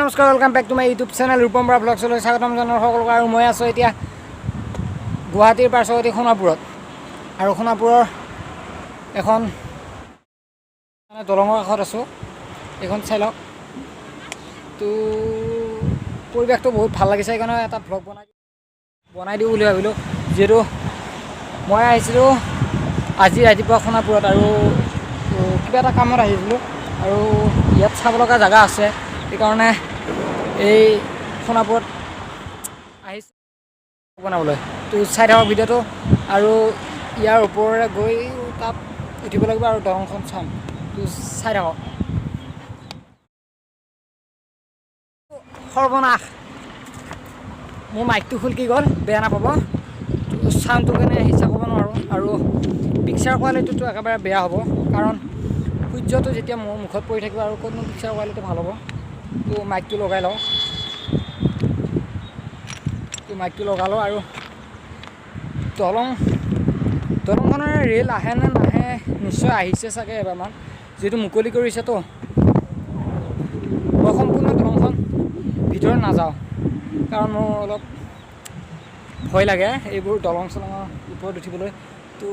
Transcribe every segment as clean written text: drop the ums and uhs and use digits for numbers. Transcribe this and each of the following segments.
নমস্কাৰ, welcome back to my YouTube channel Rupam Bora ব্লগছলৈ স্বাগতম জনাই সকলোকে। আৰু মই আছোঁ এতিয়া গুৱাহাটীৰ পাৰ্শ্বৱৰ্তী সোণাপুৰত। আৰু সোণাপুৰৰ এখন দলঙৰ কাষত আছোঁ। এইখন চাই লওক। তো পৰিৱেশটো বহুত ভাল লাগিছে, সেইকাৰণে এটা ভ্লগ বনাই দিওঁ বুলি ভাবিলোঁ। যিহেতু মই আহিছিলোঁ আজি ৰাতিপুৱা সোণাপুৰত আৰু কিবা এটা কামত আহিছিলোঁ, আৰু ইয়াত চাব লগা জেগা আছে। সেইকাৰণে এই সোণাপুৰত আহিছোঁ বনাবলৈ। তো চাই থাকক ভিডিঅ'টো, আৰু ইয়াৰ ওপৰেৰে গৈ তাত উঠিব লাগিব আৰু দলংখন চাম। তো চাই থাকক। সৰ্বনাশ, মোৰ মাইকটো খুলকি গ'ল, বেয়া নাপাব। চাউণ্ডটো কেনে হিচাপ কৰিব নোৱাৰোঁ, আৰু পিকচাৰ কোৱালিটিটো একেবাৰে বেয়া হ'ব, কাৰণ সূৰ্যটো যেতিয়া মোৰ মুখত পৰি থাকিব আৰু ক'তনো পিকচাৰ কোৱালিটি ভাল হ'ব। তো মাইকটো লগাই লওঁ। আৰু দলংখনৰ ৰেল আহে নে নাহে, নিশ্চয় আহিছে চাগে এবাৰমান, যিহেতু মুকলি কৰিছেতো। মই সম্পূৰ্ণ দলংখন ভিতৰত নাযাওঁ, কাৰণ মোৰ অলপ ভয় লাগে এইবোৰ দলং চলঙৰ ওপৰত উঠিবলৈ। তো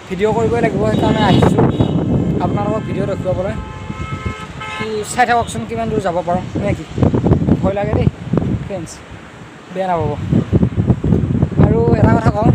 ভিডিঅ' কৰিবই লাগিব, সেইকাৰণে আহিছোঁ আপোনালোকক ভিডিঅ' দেখুৱাবলৈ। তো চাই থাককচোন কিমান দূৰ যাব পাৰোঁ নে কি। ভয় লাগে দেই ফ্ৰেণ্ডছ, বেয়া নাপাব। আৰু এটা কথা কওঁ,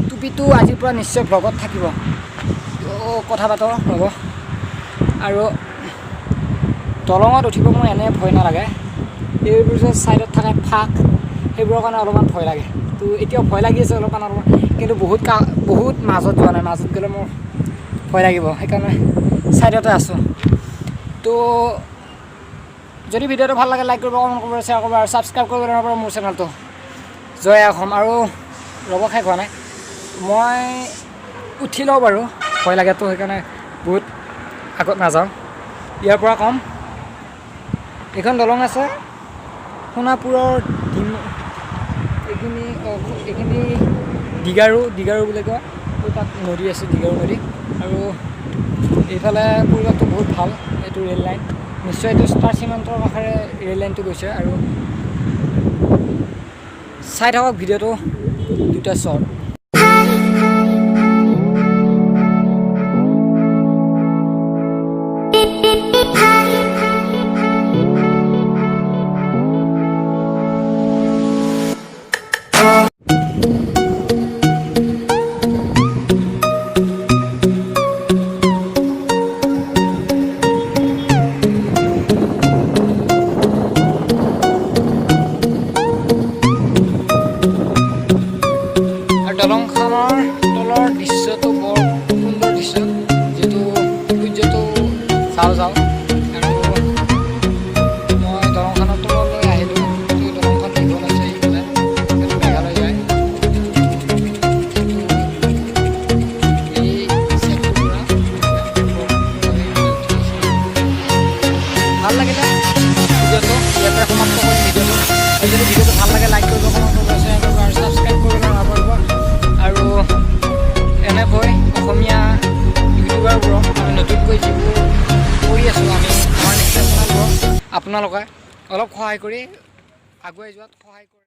টুপিটো আজিৰ পৰা নিশ্চয় ব্লগত থাকিব। কথা পাতক হ'ব। আৰু দলঙত উঠিব মোৰ এনে ভয় নালাগে, এইবোৰ যে ছাইডত থকা ফাক, সেইবোৰৰ কাৰণে অলপমান ভয় লাগে। তো এতিয়াও ভয় লাগি আছে অলপমান, কিন্তু বহুত মাজত যোৱা নাই। মাজত গ'লে মোৰ ভয় লাগিব, সেইকাৰণে ছাইডতে আছোঁ। তো যদি ভিডিঅ'টো ভাল লাগে লাইক কৰিব, কমেণ্ট কৰিব, শ্বেয়াৰ কৰিব, আৰু ছাবস্ক্ৰাইব কৰিব নোৱাৰিব মোৰ চেনেলটো। জয় অসম। আৰু ৰ'ব, শেষ হোৱা নাই, মই উঠি লওঁ বাৰু, ভয় লাগেতো, সেইকাৰণে বহুত আগত নাযাওঁ। ইয়াৰ পৰা কম, এইখন দলং আছে সোণাপুৰৰ এইখিনি দীঘাৰু বুলি কয়। তাত নদী আছে, দীঘাৰু নদী। আৰু এইফালে পৰিৱেশটো বহুত ভাল। এইটো ৰেল লাইন, নিশ্চয় এইটো ষ্টাৰ চিমেণ্টৰ কাষেৰে ৰেল লাইনটো গৈছে। আৰু চাই থাকক ভিডিঅ'টো, দুটা শ্বট। দলংখনৰ তলৰ দৃশ্যটো বৰ সুন্দৰ দৃশ্য, যিহেতু সূৰ্যটো যাওঁ আৰু মই দলংখনৰ তললৈ আহিলোঁ। দলংখন দীঘল আছে, এইফালে মেঘালয় যায়। এই চাইডটোৰ পৰা ভাল লাগিলে ভিডিঅ'টো। ইয়াতে সমাপ্ত কৰিম ভিডিঅ'টো। আৰু যদি ভিডিঅ'টো ভাল লাগে লাইক কৰিব, কমেণ্ট কৰিব, শ্বেয়াৰ কৰিব, আৰু ছাবস্ক্ৰাইব কৰিব নাপাহৰিব। আৰু এনেকৈ অসমীয়া ইউটিউবাৰবোৰক আমি নতুনকৈ যিবোৰ কৰি আছোঁ, আমি আমাৰ নিচিনা চেনেলবোৰক আপোনালোকে অলপ সহায় কৰি আগুৱাই যোৱাত সহায় কৰে।